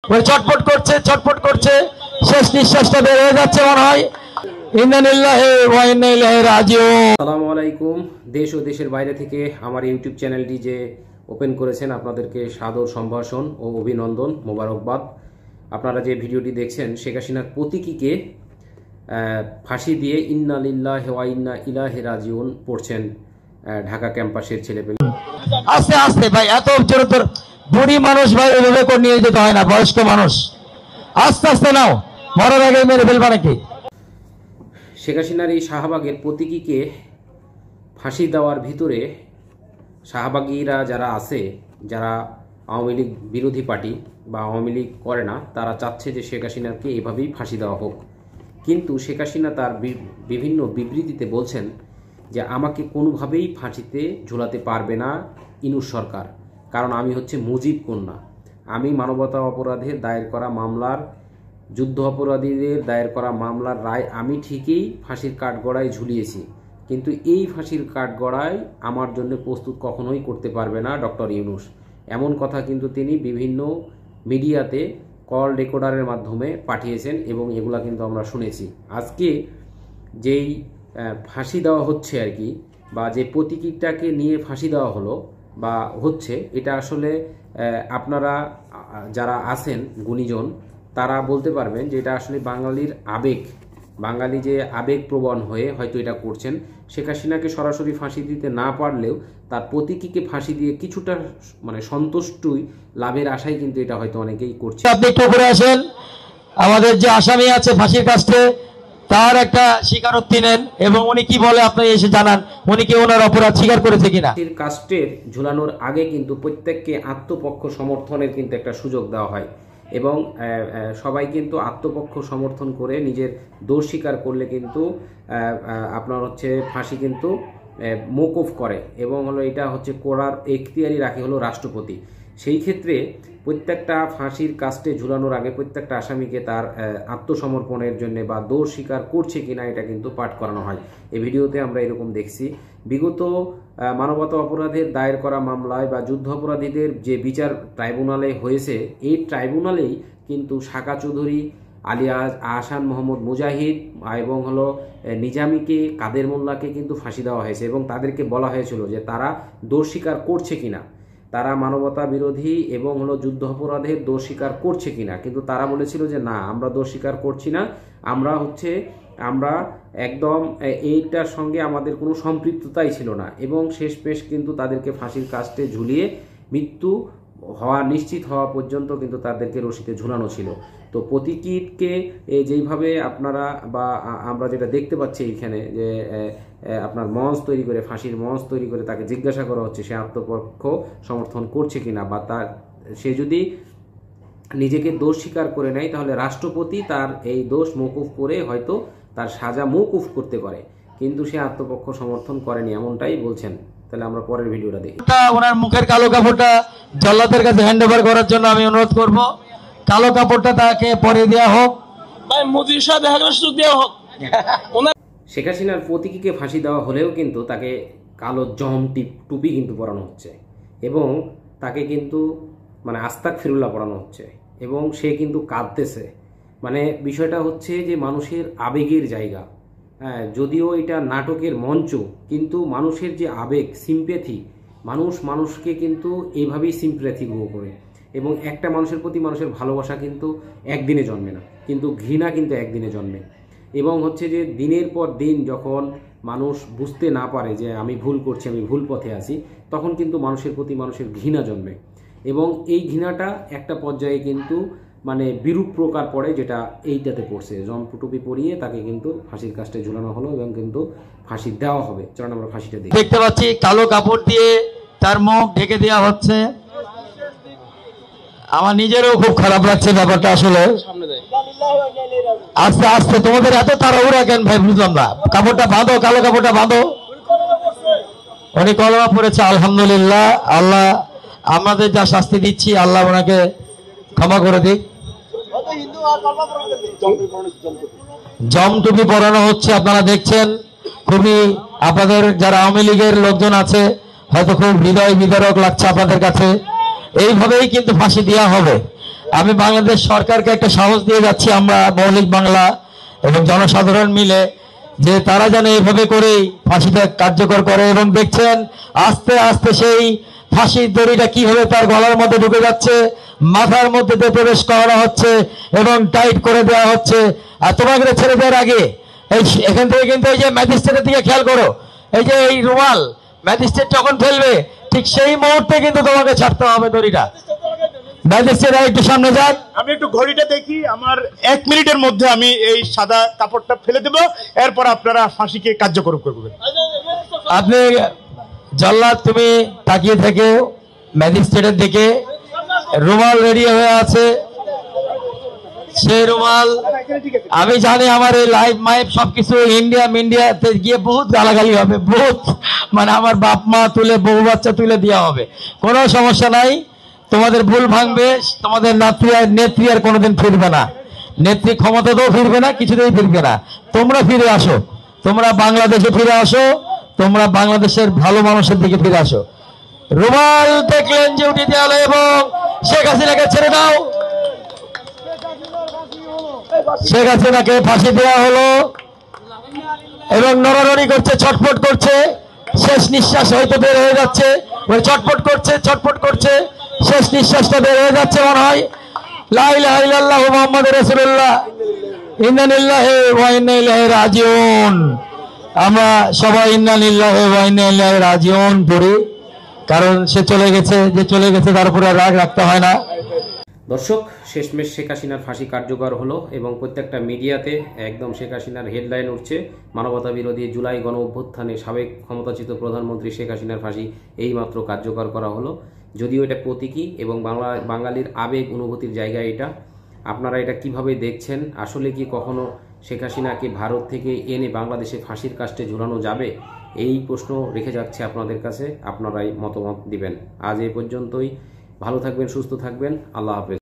ছটফট করছে শেষ নিঃশ্বাসটা বের হয়ে যাচ্ছে মনে হয়। আসসালামু আলাইকুম। দেশ ও দেশের বাইরে থেকে আমার ইউটিউব চ্যানেলটি যে ওপেন করেছেন আপনাদেরকে সাদর সম্ভাষণ ও অভিনন্দন, মোবারকবাদ। আপনারা যে ভিডিওটি দেখছেন শেখ হাসিনার প্রতীকীকে ফাঁসি দিয়ে ইন্না লিল্লাহি ওয়া ইন্না ইলাইহি রাজিউন পড়ছেন ঢাকা ক্যাম্পাসের ছেলেপেলে। আস্তে আস্তে ভাই, এত জোরে তোর বুড়ি মানুষ ভাই এভাবে করে নিয়ে যেতে হয় না, বয়স্ক মানুষ আস্তে আস্তে নাও, মরার আগে মেরে ফেলবা নাকি? শেখ হাসিনার এই শাহবাগের প্রতীকীকে ফাঁসি দেওয়ার ভিতরে শাহবাগীরা যারা আছে, যারা আওয়ামী লীগ বিরোধী পার্টি বা আওয়ামী লীগ করে না, তারা চাচ্ছে যে শেখ হাসিনাকে এভাবেই ফাঁসি দেওয়া হোক। কিন্তু শেখ হাসিনা তার বিভিন্ন বিবৃতিতে বলছেন যে আমাকে কোনোভাবেই ফাঁসিতে ঝুলাতে পারবে না ইনুস সরকার, কারণ আমি হচ্ছে মুজিব কন্যা। আমি মানবতা অপরাধের দায়ের করা মামলার, যুদ্ধ অপরাধীদের দায়ের করা মামলার রায় আমি ঠিকই ফাঁসির কাঠগড়ায় ঝুলিয়েছি, কিন্তু এই ফাঁসির কাঠগড়ায় আমার জন্য প্রস্তুত কখনোই করতে পারবে না ডক্টর ইউনূস। এমন কথা কিন্তু তিনি বিভিন্ন মিডিয়াতে কল রেকর্ডারের মাধ্যমে পাঠিয়েছেন এবং এগুলা কিন্তু আমরা শুনেছি। আজকে যেই ফাঁসি দেওয়া হচ্ছে আর কি, বা যে প্রতীকীটাকে নিয়ে ফাঁসি দেওয়া হলো বা হচ্ছে, এটা আসলে আপনারা যারা আছেন গুণীজন তারা বলতে পারবেন যে এটা আসলে বাঙালির আবেগ, বাঙালি যে আবেগপ্রবণ হয়ে হয়তো এটা করছেন। শেখ হাসিনাকে সরাসরি ফাঁসি দিতে না পারলেও তার প্রতীকীকে ফাঁসি দিয়ে কিছুটা মানে সন্তুষ্টই লাভের আশায় কিন্তু এটা হয়তো অনেকেই করছে। আপনি একটু করে আসেন, আমাদের যে আসামি আছে ফাঁসির কাছে তার একটা স্বীকারোক্তি নেন এবং উনি কি বলে আপনি এসে জানান, উনি কি ওনার অপরাধ স্বীকার করেছে কিনা। ফাঁসির কাস্টের ঝুলানোর আগে কিন্তু প্রত্যেককে আত্মপক্ষ সমর্থনের কিন্তু একটা সুযোগ দেওয়া হয় এবং সবাই কিন্তু আত্মপক্ষ সমর্থন করে নিজের দোষ স্বীকার করলে কিন্তু আপনার হচ্ছে ফাঁসি কিন্তু মওকুফ করে এবং হলো এটা হচ্ছে করার এখতিয়ারই রাখে হলো রাষ্ট্রপতি। সেই ক্ষেত্রে প্রত্যেকটা ফাঁসির কাস্টে ঝুলানোর আগে প্রত্যেকটা আসামিকে তার আত্মসমর্পণের জন্য বা দোষ স্বীকার করছে কিনা এটা কিন্তু পাঠ করানো হয়। এই ভিডিওতে আমরা এরকম দেখছি। বিগত মানবতা অপরাধের দায়ের করা মামলায় বা যুদ্ধ অপরাধীদের যে বিচার ট্রাইব্যুনালে হয়েছে, এই ট্রাইব্যুনালেই কিন্তু সাকা চৌধুরী, আলিয়া আহসান মোহাম্মদ মুজাহিদ এবং হলো নিজামীকে, কাদের মোল্লাকে কিন্তু ফাঁসি দেওয়া হয়েছে এবং তাদেরকে বলা হয়েছিল যে তারা দোষ স্বীকার করছে কিনা, তারা মানবতা বিরোধী এবং হলো যুদ্ধ অপরাধের দোষ স্বীকার করছে কিনা, কিন্তু তারা বলেছিল যে না, আমরা দোষ স্বীকার করছি না, আমরা একদম এইটার সঙ্গে আমাদের কোনো সম্পৃক্ততাই ছিল না এবং শেষমেশ কিন্তু তাদেরকে ফাঁসির কাস্টে ঝুলিয়ে মৃত্যু হওয়া নিশ্চিত হওয়া পর্যন্ত কিন্তু তাদেরকে রশিতে ঝুলানো ছিল। তো প্রতীকীকে যেইভাবে আপনারা বা আমরা যেটা দেখতে পাচ্ছি এইখানে যে আপনার মঞ্চ তৈরি করে, ফাঁসির মঞ্চ তৈরি করে তাকে জিজ্ঞাসা করা হচ্ছে সে আত্মপক্ষ সমর্থন করছে কিনা, বা সে যদি নিজেকে দোষ স্বীকার করে নেয় তাহলে রাষ্ট্রপতি তার এই দোষ মওকুফ করে হয়তো তার সাজা মওকুফ করতে পারে, কিন্তু সে আত্মপক্ষ সমর্থন করেনি এমনটাই বলছেন। তাহলে আমরা পরের ভিডিওটা দেখি। ওনার মুখের কালো কাপড়টা জল্লাদের কাছে হ্যান্ড ওভার করার জন্য আমি অনুরোধ করব, কালো কাপড়টা তাকে পরে দেওয়া হোক, মোদির সাথে দেখা করার সুযোগ দেওয়া হোক। শেখ হাসিনার প্রতীকীকে ফাঁসি দেওয়া হলেও কিন্তু তাকে কালো টুপি কিন্তু পরানো হচ্ছে এবং তাকে কিন্তু মানে আস্তাগফিরুল্লাহ পরানো হচ্ছে এবং সে কিন্তু কাঁদতেছে। মানে বিষয়টা হচ্ছে যে মানুষের আবেগের জায়গা। হ্যাঁ, যদিও এটা নাটকের মঞ্চ, কিন্তু মানুষের যে আবেগ, সিম্প্যাথি, মানুষকে কিন্তু এইভাবেই সিম্প্যাথি গ্রো করে এবং একটা মানুষের প্রতি মানুষের ভালোবাসা কিন্তু একদিনে জন্মে না, কিন্তু ঘৃণা কিন্তু একদিনে জন্মে এবং হচ্ছে যে দিনের পর দিন যখন মানুষ বুঝতে না পারে যে আমি ভুল করছি, আমি ভুল পথে আছি, তখন কিন্তু মানুষের প্রতি মানুষের ঘৃণা জন্মে এবং এই ঘৃণাটা একটা পর্যায়ে কিন্তু মানে বিরূপ প্রকার পড়ে, যেটা এইটাতে পড়ছে। টুপি পরিয়ে তাকে কিন্তু ফাঁসির কাস্টে ঝুলানো হলো এবং কিন্তু ফাঁসি দেওয়া হবে। চলুন আমরা ফাঁসিটা দেখি। দেখতে পাচ্ছি কালো কাপড় দিয়ে তার মুখ ঢেকে দেওয়া হচ্ছে। আমার নিজেরও খুব খারাপ লাগছে ব্যাপারটা আসলে। আস্তে আস্তে তোমাদের এত তাড়াহুড়া কেন ভাই, বুঝলাম না। কাপড়টা বাঁধো, কালো কাপড়টা বাঁধো। উনি কলমা পড়েছে, আলহামদুলিল্লাহ। আল্লাহ আমাদের যা শাস্তি দিচ্ছি আল্লাহ ওনাকে ক্ষমা করে দিক। জম টুপি পরানো হচ্ছে, আপনারা দেখছেন। খুবই আপনাদের যারা আওয়ামী লীগের লোকজন আছে হয়তো খুব হৃদয় বিদারক লাগছে আপনাদের কাছে। এইভাবেই কিন্তু ফাঁসি দেওয়া হবে। আমি বাংলাদেশ সরকারকে একটা সাহস দিয়ে যাচ্ছি, আমরা মৌলিক বাংলা এবং জনসাধারণ মিলে, যে তারা যেন এইভাবে করেই ফাঁসিটা কার্যকর করে। এবং দেখছেন আস্তে আস্তে সেই ফাঁসির দড়িটা কিভাবে তার গলার মধ্যে ঢুকে যাচ্ছে, মাথার মধ্যে দিয়ে প্রবেশ করানো হচ্ছে এবং টাইট করে দেওয়া হচ্ছে। আর তোমাকে ছেড়ে দেওয়ার আগে এখান থেকে কিন্তু এই যে ম্যাজিস্ট্রেটের দিকে খেয়াল করো, এই যে এই রুমাল ম্যাজিস্ট্রেট যখন ফেলবে ঠিক সেই মুহূর্তে কিন্তু তোমাকে ছাড়তে হবে দড়িটা। ম্যাজিস্ট্রেট একটু সামনে যান। আমি একটু ঘড়িটা দেখি, আমার 1 মিনিটের মধ্যে আমি এই সাদা কাপড়টা ফেলে দেব, এরপর আপনারা ফাঁসিকে কার্যকর করবেন। আপনি জল্লাদ, তুমি তাকিয়ে থেকে ম্যাজিস্ট্রেটের দিকে, রুমাল রেডি হয়ে আছে। সেই রুমাল আমি জানি আমার এই লাইভ মাইভ সবকিছু ইন্ডিয়াতে গিয়ে বহুত গালাগালি হবে, বহুত, মানে আমার বাপ মা তুলে, বউ বাচ্চা তুলে দেওয়া হবে। কোনো সমস্যা নাই, তোমাদের ভুল ভাঙবে, তোমাদের নেত্রী আর কোনোদিন ফিরবে না, নেত্রী ক্ষমতাতেও ফিরবে না, কিছুতেই ফিরবে না। তোমরা ফিরে আসো, তোমরা বাংলাদেশে ফিরে আসো, তোমরা বাংলাদেশের ভালো মানুষের দিকে ফিরে আসো। রুমাল দেখলেন যে উঠে দেওয়া হলো এবং শেখ হাসিনাকে ছেড়ে দাও। শেখ হাসিনাকে ফাঁসি দেওয়া হলো এবং নড়ানড়ি করছে, ছটফট করছে, শেষ নিঃশ্বাস হয়তো বের হয়ে যাচ্ছে, ছটফট করছে, ছটফট করছে, শেষ নিঃশ্বাসটা বের হয়ে যাচ্ছে মনে হয়। লা ইলাহা ইল্লাল্লাহু মুহাম্মাদুর রাসূলুল্লাহ, ইন্না লিল্লাহি ওয়া ইন্না ইলাইহি রাজিউন। আমরা সবাই ইন্না লিল্লাহি ওয়া ইন্না ইলাইহি রাজিউন পড়ি, কারণ সে চলে গেছে, যে চলে গেছে তার উপরে রাগ রাখতে হয় না। দর্শক, শেষমেশ শেখ হাসিনার ফাঁসি কার্যকর হলো এবং প্রত্যেকটা মিডিয়াতে একদম শেখ হাসিনার হেডলাইন উঠছে, মানবতা বিরোধী জুলাই গণ অভ্যুত্থানে সাবেক ক্ষমতাচ্যুত প্রধানমন্ত্রী শেখ হাসিনার ফাঁসি এইমাত্র কার্যকর করা হলো। যদিও এটা প্রতীকী এবং বাঙালির আবেগ অনুভূতির জায়গা এটা। আপনারা এটা কিভাবে দেখছেন? আসলে কি কখনো শেখ হাসিনাকে ভারত থেকে এনে বাংলাদেশে ফাঁসির কাস্টে ঝুলানো যাবে? এই প্রশ্ন রেখে যাচ্ছে আপনাদের কাছে, আপনারাই মতামত দিবেন। আজ এই পর্যন্তই। ভালো থাকবেন, সুস্থ থাকবেন, আল্লাহ হাফেজ।